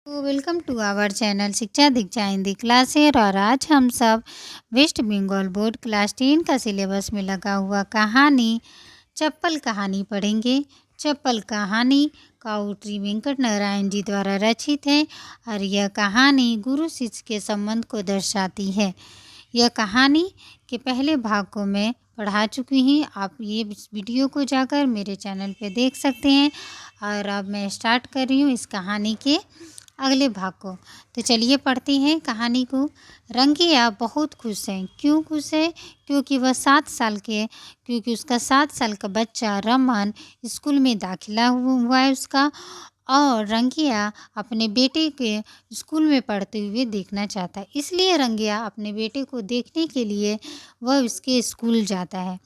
तो welcome to our channel शिक्षा दीक्षा हिंदी क्लासेर। और आज हम सब वेस्ट बंगाल बोर्ड क्लास 10 का सिलेबस में लगा हुआ कहानी चप्पल कहानी पढ़ेंगे। चप्पल कहानी काउट्री वेंकट नारायण जी द्वारा रचित है और यह कहानी गुरु शिष्य के संबंध को दर्शाती है। यह कहानी के पहले भाग को मैं पढ़ा चुकी हूँ। आप ये वीडियो को जाकर मेरे चैनल पे देख सकते हैं। और अब मैं स्टार्ट कर रही हूँ इस कहानी के अगले भाग को। तो चलिए पढ़ते हैं कहानी को। रंगिया बहुत खुश है। क्यों खुश है? क्योंकि उसका 7 साल का बच्चा रमन स्कूल में दाखिला हुआ है उसका। और रंगिया अपने बेटे के स्कूल में पढ़ते हुए देखना चाहता है, इसलिए रंगिया अपने बेटे को देखने के लिए वह उसके स्कूल जाता है।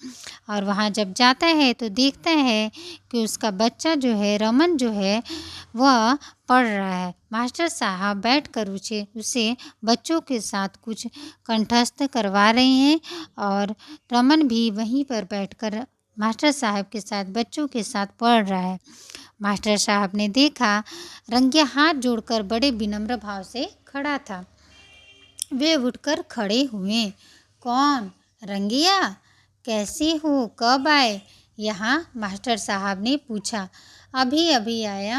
और वहाँ जब जाता है तो देखता है कि उसका बच्चा जो है रमन जो है वह पढ़ रहा है। मास्टर साहब बैठकर उसे बच्चों के साथ कुछ कंठस्थ करवा रहे हैं और रमन भी वहीं पर बैठकर मास्टर साहब के साथ बच्चों के साथ पढ़ रहा है। मास्टर साहब ने देखा रंगिया हाथ जोड़कर बड़े विनम्र भाव से खड़ा था। वे उठकर खड़े हुए। कौन? रंगिया, कैसे हो? कब आए यहाँ? मास्टर साहब ने पूछा। अभी अभी आया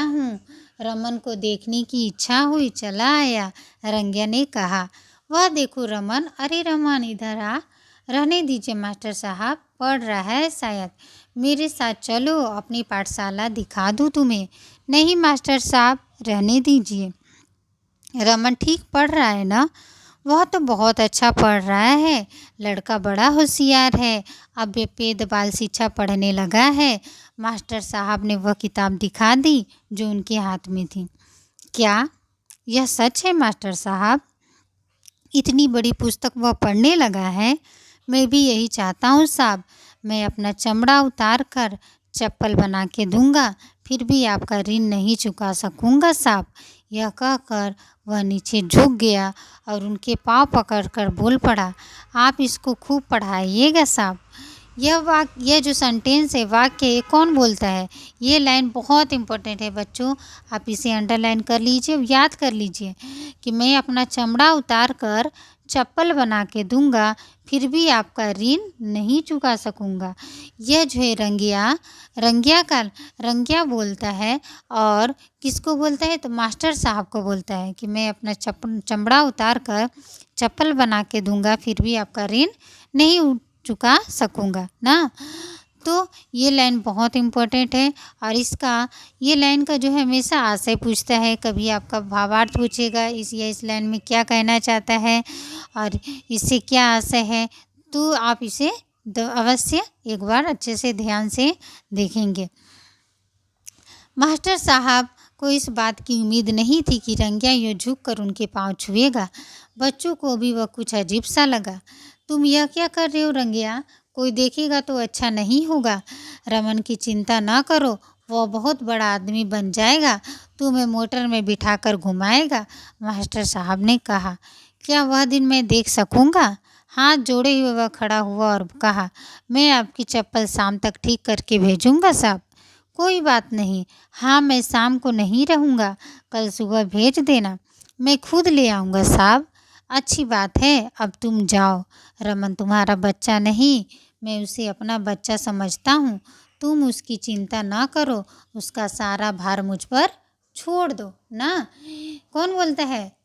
हूँ। रमन को देखने की इच्छा हुई, चला आया, रंगिया ने कहा। वह देखो रमन। अरे रमन, इधर आ। रहने दीजिए मास्टर साहब, पढ़ रहा है शायद। मेरे साथ चलो, अपनी पाठशाला दिखा दूँ तुम्हें। नहीं मास्टर साहब, रहने दीजिए। रमन ठीक पढ़ रहा है ना? वह तो बहुत अच्छा पढ़ रहा है। लड़का बड़ा होशियार है। अब वे वेद बाल शिक्षा पढ़ने लगा है। मास्टर साहब ने वह किताब दिखा दी जो उनके हाथ में थी। क्या यह सच है मास्टर साहब? इतनी बड़ी पुस्तक वह पढ़ने लगा है? मैं भी यही चाहता हूँ साहब। मैं अपना चमड़ा उतार कर चप्पल बना के दूंगा, फिर भी आपका ऋण नहीं चुका सकूंगा साहब। यह कहकर वह नीचे झुक गया और उनके पाँव पकड़कर बोल पड़ा। आप इसको खूब पढ़ाइएगा साहब। यह जो सेंटेंस है, वाक्य, ये कौन बोलता है? ये लाइन बहुत इम्पोर्टेंट है बच्चों, आप इसे अंडरलाइन कर लीजिए, याद कर लीजिए कि मैं अपना चमड़ा उतार कर चप्पल बना के दूंगा, फिर भी आपका ऋण नहीं चुका सकूंगा। यह जो है रंगिया बोलता है। और किसको बोलता है? तो मास्टर साहब को बोलता है कि मैं अपना चमड़ा उतार कर चप्पल बना के दूंगा, फिर भी आपका ऋण नहीं चुका सकूंगा ना। तो ये लाइन बहुत इम्पोर्टेंट है। और ये लाइन का जो है हमेशा आशय पूछता है, कभी आपका भावार्थ पूछेगा इस लाइन में क्या कहना चाहता है और इससे क्या आशय है। तो आप इसे अवश्य एक बार अच्छे से ध्यान से देखेंगे। मास्टर साहब को इस बात की उम्मीद नहीं थी कि रंगिया यूँ झुक कर उनके पाँव छुएगा। बच्चों को भी वह कुछ अजीब सा लगा। तुम यह क्या कर रहे हो रंगिया? कोई देखेगा तो अच्छा नहीं होगा। रमन की चिंता ना करो, वह बहुत बड़ा आदमी बन जाएगा, तुम्हें मोटर में बिठाकर घुमाएगा, मास्टर साहब ने कहा। क्या वह दिन मैं देख सकूँगा? हाथ जोड़े हुए वह खड़ा हुआ और कहा, मैं आपकी चप्पल शाम तक ठीक करके भेजूँगा साहब। कोई बात नहीं। हाँ, मैं शाम को नहीं रहूँगा, कल सुबह भेज देना, मैं खुद ले आऊँगा साहब। अच्छी बात है, अब तुम जाओ। रमन तुम्हारा बच्चा नहीं, मैं उसे अपना बच्चा समझता हूँ। तुम उसकी चिंता ना करो, उसका सारा भार मुझ पर छोड़ दो ना। कौन बोलता है?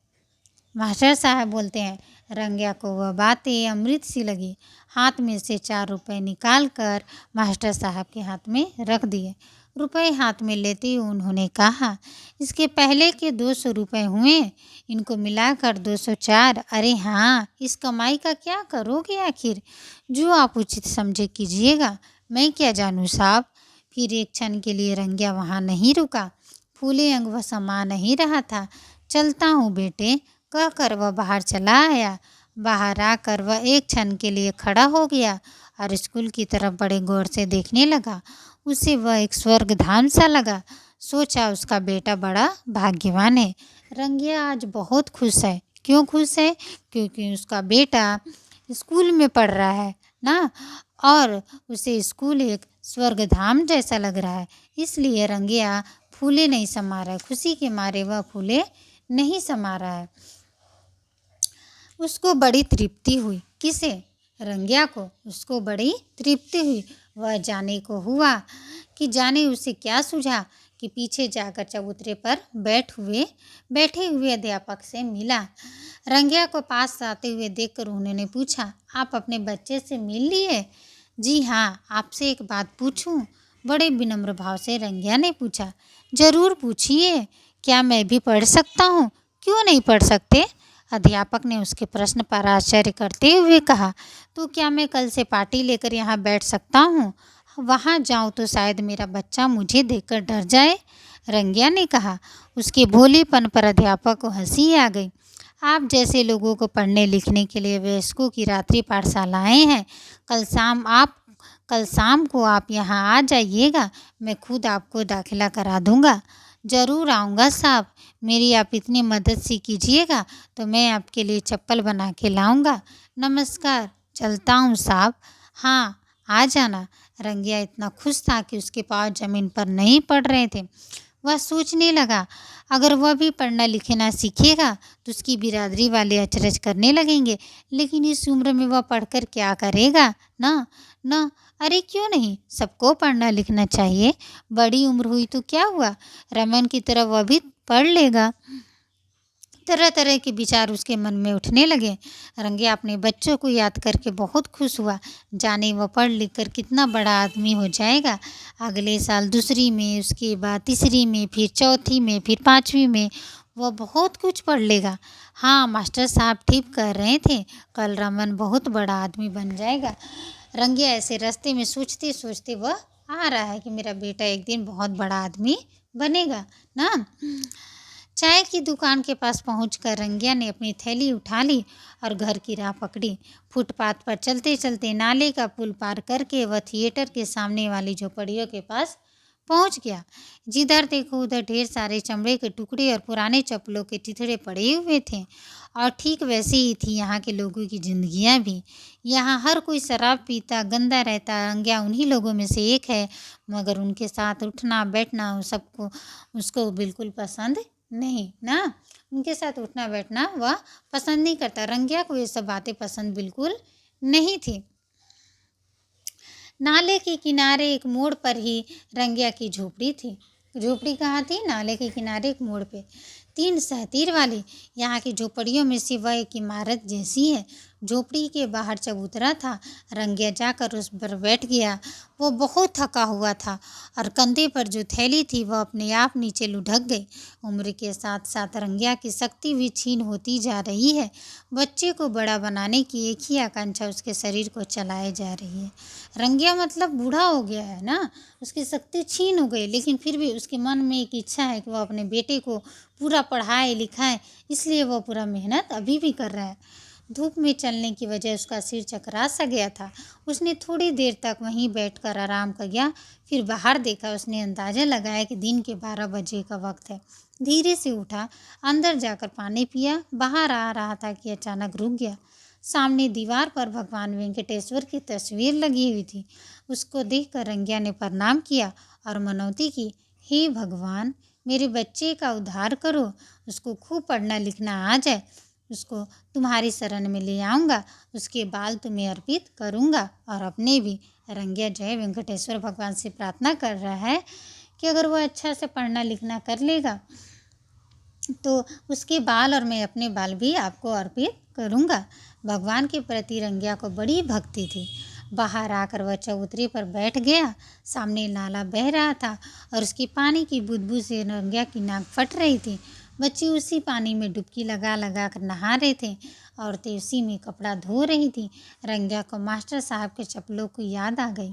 मास्टर साहब बोलते हैं। रंगिया को वह बातें अमृत सी लगी। हाथ में से 4 रुपए निकाल कर मास्टर साहब के हाथ में रख दिए। रुपए हाथ में लेते ही उन्होंने कहा, इसके पहले के 200 रुपए हुए, इनको मिलाकर 204। अरे हाँ, इस कमाई का क्या करोगे आखिर? जो आप उचित समझे कीजिएगा, मैं क्या जानूँ साहब। फिर एक क्षण के लिए रंगिया वहाँ नहीं रुका। फूले अंग वह समा नहीं रहा था। चलता हूँ बेटे, कहकर वह बाहर चला आया। बाहर आकर वह एक क्षण के लिए खड़ा हो गया और स्कूल की तरफ बड़े गौर से देखने लगा। उसे वह एक स्वर्ग धाम सा लगा। सोचा उसका बेटा बड़ा भाग्यवान है। रंगिया आज बहुत खुश है। क्यों खुश है? क्योंकि उसका बेटा स्कूल में पढ़ रहा है ना, और उसे स्कूल एक स्वर्ग धाम जैसा लग रहा है। इसलिए रंगिया फूले नहीं समा रहा है, खुशी के मारे वह फूले नहीं समा रहा है। उसको बड़ी तृप्ति हुई। किसे? रंगिया को। उसको बड़ी तृप्ति हुई। वह जाने को हुआ कि जाने उसे क्या सूझा कि पीछे जाकर चबूतरे पर बैठे हुए अध्यापक से मिला। रंगिया को पास आते हुए देखकर उन्होंने पूछा, आप अपने बच्चे से मिल लिए? जी हाँ, आपसे एक बात पूछूं? बड़े विनम्र भाव से रंगिया ने पूछा। जरूर पूछिए, क्या मैं भी पढ़ सकता हूँ? क्यों नहीं पढ़ सकते? अध्यापक ने उसके प्रश्न पर आश्चर्य करते हुए कहा। तो क्या मैं कल से पार्टी लेकर यहाँ बैठ सकता हूँ? वहाँ जाऊँ तो शायद मेरा बच्चा मुझे देखकर डर जाए, रंगिया ने कहा। उसके भोलेपन पर अध्यापक को हंसी आ गई। आप जैसे लोगों को पढ़ने लिखने के लिए वयस्कों की रात्रि पाठशालाएँ हैं। कल शाम को आप यहाँ आ जाइएगा, मैं खुद आपको दाखिला करा दूँगा। ज़रूर आऊँगा साहब, मेरी आप इतनी मदद सी कीजिएगा तो मैं आपके लिए चप्पल बना के लाऊँगा। नमस्कार, चलता हूँ साहब। हाँ, आ जाना। रंगिया इतना खुश था कि उसके पाँव जमीन पर नहीं पड़ रहे थे। वह सोचने लगा, अगर वह भी पढ़ना लिखना सीखेगा तो उसकी बिरादरी वाले अचरज करने लगेंगे, लेकिन इस उम्र में वह पढ़कर क्या करेगा? ना, अरे क्यों नहीं, सबको पढ़ना लिखना चाहिए। बड़ी उम्र हुई तो क्या हुआ, रमन की तरह वह भी पढ़ लेगा। तरह तरह के विचार उसके मन में उठने लगे। रंगिया अपने बच्चों को याद करके बहुत खुश हुआ। जाने वह पढ़ लिख कर कितना बड़ा आदमी हो जाएगा। अगले साल दूसरी में, उसके बाद तीसरी में, फिर चौथी में, फिर पाँचवीं में वह बहुत कुछ पढ़ लेगा। हाँ, मास्टर साहब ठीक कह रहे थे, कल रमन बहुत बड़ा आदमी बन जाएगा। रंगिया ऐसे रास्ते में सोचते सोचते वह आ रहा है कि मेरा बेटा एक दिन बहुत बड़ा आदमी बनेगा ना। चाय की दुकान के पास पहुंचकर रंगिया ने अपनी थैली उठा ली और घर की राह पकड़ी। फुटपाथ पर चलते चलते नाले का पुल पार करके वह थिएटर के सामने वाली झोपड़ियों के पास पहुंच गया। जिधर देखो उधर ढेर सारे चमड़े के टुकड़े और पुराने चप्पलों के चिथड़े पड़े हुए थे। और ठीक वैसे ही थी यहाँ के लोगों की जिंदगियाँ भी। यहाँ हर कोई शराब पीता, गंदा रहता। रंगिया उन्हीं लोगों में से एक है, मगर उनके साथ उठना बैठना सबको उसको बिल्कुल पसंद नहीं ना। उनके साथ उठना बैठना वह पसंद नहीं करता। रंगिया को ये सब बातें पसंद बिल्कुल नहीं थी। नाले के किनारे एक मोड़ पर ही रंगिया की झोपड़ी थी। झोपड़ी कहाँ थी? नाले के किनारे एक मोड़ पे। 3 सहतीर वाली यहाँ की झोपड़ियों में से वह एक इमारत जैसी है। झोपड़ी के बाहर चबूतरा था। रंगिया जाकर उस पर बैठ गया। वो बहुत थका हुआ था और कंधे पर जो थैली थी वह अपने आप नीचे लुढ़क गई। उम्र के साथ साथ रंगिया की शक्ति भी क्षीण होती जा रही है। बच्चे को बड़ा बनाने की एक ही आकांक्षा उसके शरीर को चलाए जा रही है। रंगिया मतलब बूढ़ा हो गया है ना, उसकी शक्ति क्षीण हो गई, लेकिन फिर भी उसके मन में एक इच्छा है कि वह अपने बेटे को पूरा पढ़ाए लिखाए, इसलिए वह पूरा मेहनत अभी भी कर रहा है। धूप में चलने की वजह उसका सिर चकरा सा गया था। उसने थोड़ी देर तक वहीं बैठकर आराम किया, फिर बाहर देखा। उसने अंदाज़ा लगाया कि दिन के 12 बजे का वक्त है। धीरे से उठा, अंदर जाकर पानी पिया, बाहर आ रहा था कि अचानक रुक गया। सामने दीवार पर भगवान वेंकटेश्वर की तस्वीर लगी हुई थी। उसको देखकर रंगिया ने प्रणाम किया और मनौती की, हे भगवान, मेरे बच्चे का उद्धार करो, उसको खूब पढ़ना लिखना आ जाए, उसको तुम्हारी शरण में ले आऊँगा, उसके बाल तुम्हें अर्पित करूँगा और अपने भी। रंगिया जय वेंकटेश्वर भगवान से प्रार्थना कर रहा है कि अगर वह अच्छा से पढ़ना लिखना कर लेगा तो उसके बाल और मैं अपने बाल भी आपको अर्पित करूँगा। भगवान के प्रति रंगिया को बड़ी भक्ति थी। बाहर आकर वह चबूतरे पर बैठ गया। सामने नाला बह रहा था और उसकी पानी की बूंद-बूंद से रंगिया की नाक फट रही थी। बच्चे उसी पानी में डुबकी लगा लगा कर नहा रहे थे। औरतें उसी में कपड़ा धो रही थीं। रंगिया को मास्टर साहब के चप्पलों की याद आ गई।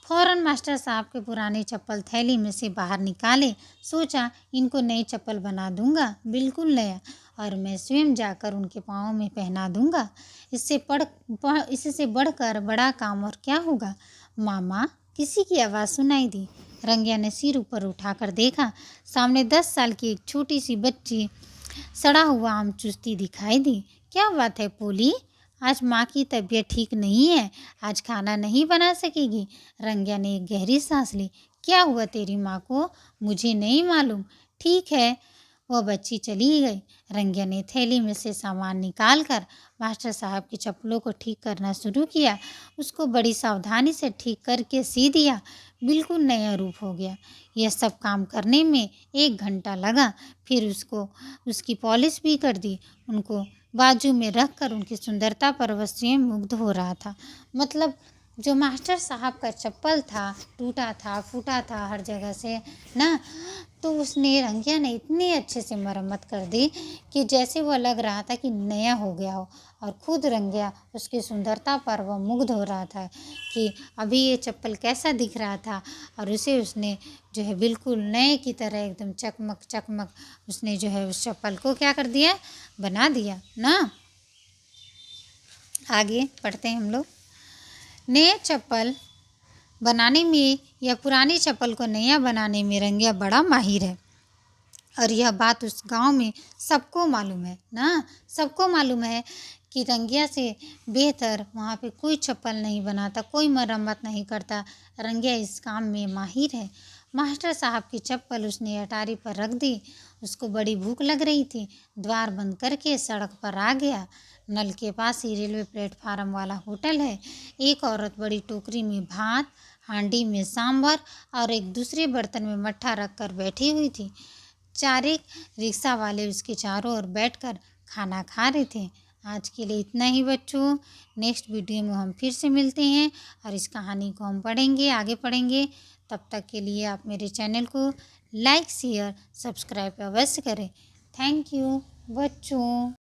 फौरन मास्टर साहब के पुराने चप्पल थैली में से बाहर निकाले। सोचा, इनको नई चप्पल बना दूंगा, बिल्कुल नया, और मैं स्वयं जाकर उनके पाँव में पहना दूंगा। इससे बढ़कर बड़ा काम और क्या होगा। मामा, किसी की आवाज़ सुनाई दी। रंगिया ने सिर ऊपर उठाकर देखा। सामने 10 साल की एक छोटी सी बच्ची सड़ा हुआ आम चूसती दिखाई दी। क्या बात है पोली, आज माँ की तबीयत ठीक नहीं है, आज खाना नहीं बना सकेगी। रंगिया ने एक गहरी सांस ली। क्या हुआ तेरी माँ को? मुझे नहीं मालूम। ठीक है। वह बच्ची चली गई। रंगिया ने थैली में से सामान निकाल कर मास्टर साहब की चप्पलों को ठीक करना शुरू किया। उसको बड़ी सावधानी से ठीक करके सी दिया। बिल्कुल नया रूप हो गया। यह सब काम करने में 1 घंटा लगा। फिर उसको उसकी पॉलिश भी कर दी। उनको बाजू में रख कर उनकी सुंदरता पर वह स्वयं मुग्ध हो रहा था। मतलब जो मास्टर साहब का चप्पल था, टूटा था, फूटा था हर जगह से ना, तो उसने रंगिया ने इतनी अच्छे से मरम्मत कर दी कि जैसे वह लग रहा था कि नया हो गया हो। और खुद रंगिया उसकी सुंदरता पर वह मुग्ध हो रहा था कि अभी ये चप्पल कैसा दिख रहा था। और उसे उसने जो है बिल्कुल नए की तरह एकदम चकमक चकमक उसने जो है उस चप्पल को क्या कर दिया, बना दिया ना। आगे पढ़ते हैं हम लोग। नए चप्पल बनाने में या पुरानी चप्पल को नया बनाने में रंगिया बड़ा माहिर है। और यह बात उस गांव में सबको मालूम है ना। सबको मालूम है कि रंगिया से बेहतर वहाँ पे कोई चप्पल नहीं बनाता, कोई मरम्मत नहीं करता। रंगिया इस काम में माहिर है। मास्टर साहब की चप्पल उसने अटारी पर रख दी। उसको बड़ी भूख लग रही थी। द्वार बंद करके सड़क पर आ गया। नल के पास ही रेलवे प्लेटफार्म वाला होटल है। एक औरत बड़ी टोकरी में भात, हांडी में सांभर और एक दूसरे बर्तन में मट्ठा रख कर बैठी हुई थी। चारे रिक्शा वाले उसके चारों ओर बैठकर खाना खा रहे थे। आज के लिए इतना ही बच्चों। नेक्स्ट वीडियो में हम फिर से मिलते हैं और इस कहानी को हम पढ़ेंगे, आगे पढ़ेंगे। तब तक के लिए आप मेरे चैनल को लाइक, शेयर, सब्सक्राइब अवश्य करें। थैंक यू बच्चों।